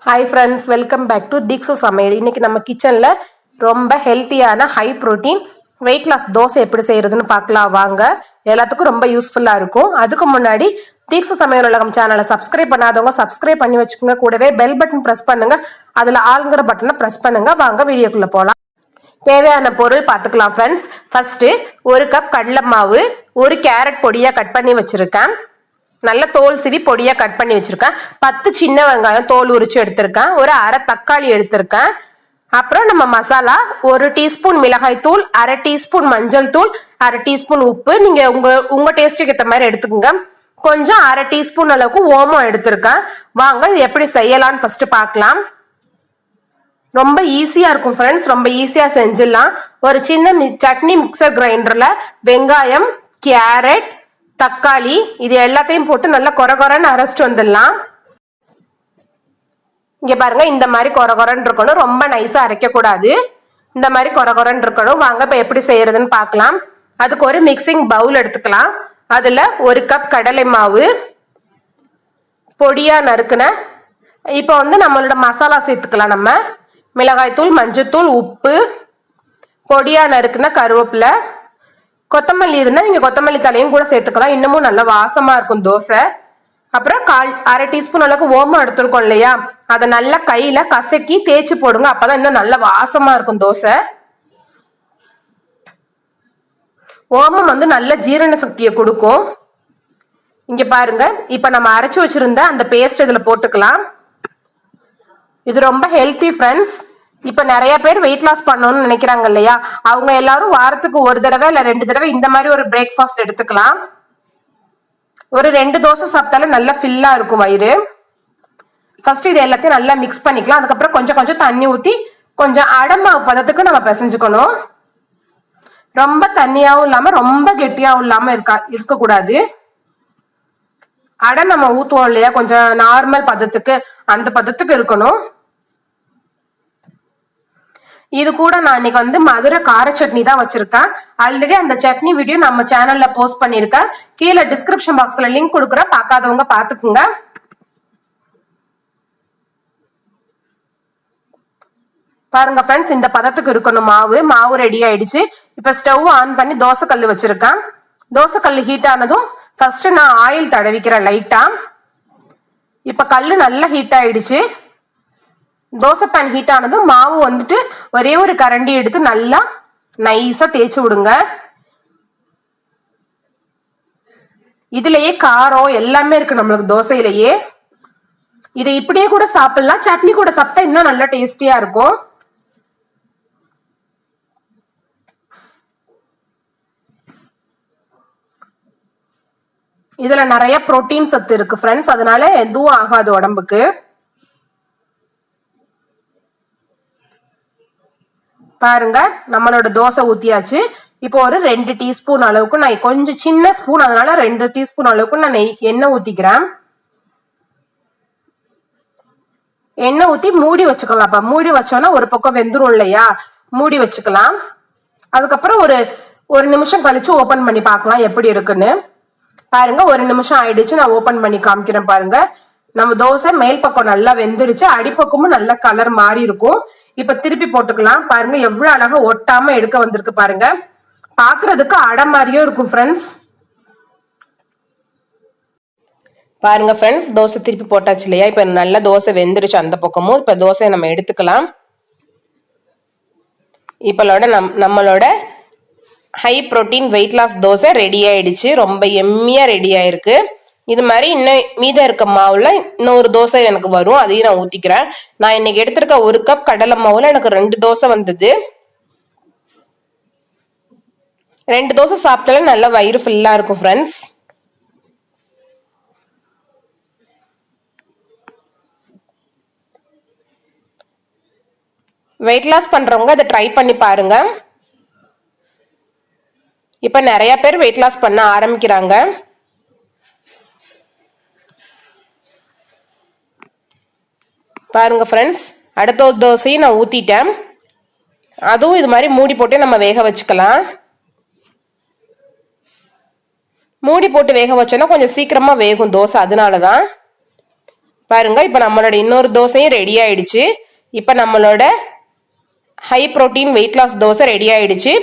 Hi friends, welcome back to Deekshu Samayal. இன்னைக்கு நம்ம கிச்சன்ல ரொம்ப ஹெல்த்தியான high protein weight loss dosa எப்படி செய்யறதுன்னு பார்க்கலாம் வாங்க. எல்லாத்துக்கும் ரொம்ப யூஸ்ஃபுல்லா இருக்கும். அதுக்கு முன்னாடி Deekshu Samayal உலகம் சேனலை சப்ஸ்கிரைப் பண்ணாதவங்க சப்ஸ்கிரைப் பண்ணி வச்சுக்கோங்க. கூடவே பெல் பட்டன் பிரஸ் பண்ணுங்க. அதுல ஆல்ங்கிற பட்டனை பிரஸ் பண்ணுங்க. வாங்க வீடியோக்குள்ள போலாம். தேவையான பொருள் பார்த்துக்கலாம் ஃப்ரெண்ட்ஸ். ஃபர்ஸ்ட் ஒரு கப் கடலை மாவு, ஒரு கேரட் பொடியா கட் பண்ணி வச்சிருக்கேன். நல்ல தோல் சிவி பொடியா கட் பண்ணி வச்சிருக்கேன். 10 சின்ன வெங்காயம் தோல் உரிச்சு எடுத்திருக்கேன். ஒரு அரை தக்காளி எடுத்திருக்கேன். அப்புறம் நம்ம மசாலா 1 டீஸ்பூன் மிளகாய் தூள், அரை டீஸ்பூன் மஞ்சள் தூள், அரை டீஸ்பூன் உப்பு, நீங்க உங்க டேஸ்டுக்கு ஏற்ற மாதிரி எடுத்துக்கோங்க. கொஞ்சம் அரை டீஸ்பூன் அளவுக்கு ஓமம் எடுத்திருக்கேன். வாங்க இது எப்படி செய்யலாம்னு ஃபர்ஸ்ட் பார்க்கலாம். ரொம்ப ஈஸியா இருக்கும் ஃப்ரெண்ட்ஸ், ரொம்ப ஈஸியா செஞ்சிடலாம். ஒரு சின்ன சட்னி மிக்சர் கிரைண்டர்ல வெங்காயம், கேரட், தக்காளி இது எல்லாத்தையும் போட்டு நல்லா கொரகொரன்னு அரைச்சிட்டு வந்துடலாம். இங்க பாருங்க, இந்த மாதிரி கொரகொரன்னு இருக்கணும், ரொம்ப நைஸா அரைக்க கூடாது. இந்த மாதிரி கொரகொரன்னு இருக்கணும். வாங்க இப்ப எப்படி செய்யறதுன்னு பார்க்கலாம். அதுக்கு ஒரு மிக்சிங் பவுல் எடுத்துக்கலாம். அதுல 1 கப் கடலை மாவு பொடியா நறுக்குன. இப்ப நம்மளோட மசாலா சேர்த்துக்கலாம். நம்ம மிளகாய் தூள், மஞ்சள் தூள், உப்பு, பொடியா நறுக்குன கருவேப்பிலை, கொத்தமல்லி இருந்தா நீங்க கொத்தமல்லி தலையும் கூட சேர்த்துக்கலாம். இன்னமும் நல்ல வாசமா இருக்கும் தோசை. அப்புறம் அரை டீஸ்பூன் அளவுக்கு ஓமம் எடுத்துருக்கோம் இல்லையா, அதை நல்லா கையில கசக்கி தேய்ச்சி போடுங்க. அப்பதான் இன்னும் நல்ல வாசமா இருக்கும் தோசை. ஓமம் நல்ல ஜீரண சக்தியை கொடுக்கும். இங்க பாருங்க, இப்ப நம்ம அரைச்சு வச்சிருந்த அந்த பேஸ்ட் இதுல போட்டுக்கலாம். இது ரொம்ப ஹெல்த்தி ஃப்ரெண்ட்ஸ். இப்ப நிறைய பேர் வெயிட் லாஸ் பண்ணணும்னு நினைக்கிறாங்க இல்லையா, அவங்க எல்லாரும் வாரத்துக்கு 1 தடவை இல்ல 2 தடவை இந்த மாதிரி ஒரு பிரேக்ஃபாஸ்ட் எடுத்துக்கலாம். ஒரு 2 தோசை சாப்பிட்டாலும் நல்லா ஃபில்லா இருக்கும் வயிறு. ஃபர்ஸ்ட் இது எல்லாத்தையும் நல்லா மிக்ஸ் பண்ணிக்கலாம். அதுக்கப்புறம் கொஞ்சம் கொஞ்சம் தண்ணி ஊற்றி கொஞ்சம் அடமாவு பதத்துக்கு நம்ம பிசைஞ்சுக்கணும். ரொம்ப தண்ணியாவும் இல்லாம ரொம்ப கெட்டியாவும் இல்லாம இருக்கக்கூடாது. அடை நம்ம ஊத்துவோம் இல்லையா, கொஞ்சம் நார்மல் பதத்துக்கு, அந்த பதத்துக்கு இருக்கணும். இது கூட நான் இன்னைக்கு மதுரை கார சட்னி தான் வச்சிருக்கேன். ஆல்ரெடி அந்த சட்னி வீடியோ நம்ம சேனல்ல போஸ்ட் பண்ணிருக்கேன். கீழே டிஸ்கிரிப்ஷன் பாக்ஸ்ல லிங்க் கொடுக்குறேன், பார்க்காதவங்க பாத்துக்குங்க. பாருங்க ஃப்ரெண்ட்ஸ், இந்த பதத்துக்கு இருக்கணும் மாவு ரெடி ஆயிடுச்சு. இப்ப ஸ்டவ் ஆன் பண்ணி தோசை கல்லு வச்சிருக்கேன். தோசை கல்லு ஹீட் ஆனதும் ஃபர்ஸ்ட் நான் ஆயில் தடவிக்கிறேன் லைட்டா. இப்ப கல்லு நல்லா ஹீட் ஆயிடுச்சு. தோசை பேன் ஹீட் ஆனதும் மாவு ஒரே ஒரு கரண்டி எடுத்து நல்லா நைஸா தேய்ச்சி விடுங்க. இதுலயே காரம் எல்லாமே இருக்கு நம்மளுக்கு தோசையிலேயே. இதை இப்படியே கூட சாப்பிடலாம், சட்னி கூட சாப்பிட்டா இன்னும் நல்லா டேஸ்டியா இருக்கும். இதுல நிறைய புரோட்டீன் சத்து இருக்கு ஃப்ரெண்ட்ஸ், அதனால எதுவும் ஆகாது உடம்புக்கு. பாருங்க, நம்மளோட தோசை ஊத்தியாச்சு. இப்போ ஒரு 2 டீஸ்பூன் அளவுக்கு, நான் கொஞ்சம் சின்ன ஸ்பூன் அதனால 2 டீஸ்பூன் அளவுக்கு நான் எண்ணெய் ஊத்திக்கிறேன். எண்ணெய் ஊத்தி மூடி வச்சுக்கலாம். மூடி வச்சோன்னா ஒரு பக்கம் வெந்துரும் இல்லையா, மூடி வச்சுக்கலாம். அதுக்கப்புறம் ஒரு நிமிஷம் கழிச்சு ஓபன் பண்ணி பார்க்கலாம் எப்படி இருக்குன்னு. பாருங்க, 1 நிமிஷம் ஆயிடுச்சு. நான் ஓபன் பண்ணி காமிக்கிறேன். பாருங்க, நம்ம தோசை மேல் பக்கம் நல்லா வெந்துருச்சு, அடிப்பக்கமும் நல்ல கலர் மாறி இருக்கும். இப்ப திருப்பி போட்டுக்கலாம். பாருங்க எவ்வளவு அழகா ஒட்டாம எடுக்க வந்திருக்கு. பாருங்க, பாக்குறதுக்கு அடை மாதிரியும் இருக்கும் ஃப்ரெண்ட்ஸ். பாருங்க ஃப்ரெண்ட்ஸ், தோசை திருப்பி போட்டாச்சு இல்லையா, இப்ப நல்ல தோசை வெந்துருச்சு அந்த பக்கமும். இப்ப தோசையை நம்ம எடுத்துக்கலாம். இப்போட நம்மளோட high protein weight loss dosa ready ஆயிடுச்சு. ரொம்ப எம்மியா ரெடி ஆயிருக்கு. இது மாதிரி இன்னும் மீதம் இருக்க மாவுல இன்னொரு தோசை எனக்கு வரும், அதையும் நான் ஊத்திக்கிறேன். நான் இன்னைக்கு எடுத்திருக்க 1 கப் கடலை மாவுல எனக்கு 2 தோசை வந்தது. 2 தோசை சாப்பிட்டாலும் நல்ல வயிறு ஃபுல்லா இருக்கும் ஃப்ரெண்ட்ஸ். வெயிட் லாஸ் பண்றவங்க அதை ட்ரை பண்ணி பாருங்க. இப்ப நிறைய பேர் வெயிட் லாஸ் பண்ண ஆரம்பிக்கிறாங்க. பாருங்க ஃப்ரெண்ட்ஸ், அடுத்த ஒரு தோசையும் நான் ஊத்திட்டேன். அதுவும் இது மாதிரி மூடி போட்டு நம்ம வேக வச்சுக்கலாம். மூடி போட்டு வேக வச்சோன்னா கொஞ்சம் சீக்கிரமா வேகும் தோசை, அதனாலதான். பாருங்க இப்ப நம்மளோட இன்னொரு தோசையும் ரெடி ஆயிடுச்சு. இப்ப நம்மளோட high protein weight loss dosa ready ஆயிடுச்சு.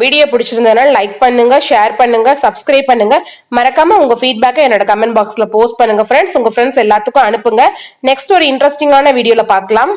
வீடியோ பிடிச்சிருந்ததுனால லைக் பண்ணுங்க, ஷேர் பண்ணுங்க, சப்ஸ்கிரைப் பண்ணுங்க. மறக்காம உங்க ஃபீட்பேக்கை என்னோட கமெண்ட் பாக்ஸ்ல போஸ்ட் பண்ணுங்க ஃப்ரெண்ட்ஸ். உங்க ஃப்ரெண்ட்ஸ் எல்லாத்துக்கும் அனுப்புங்க. நெக்ஸ்ட் ஒரு இன்ட்ரெஸ்டிங்கான வீடியோல பார்க்கலாம்.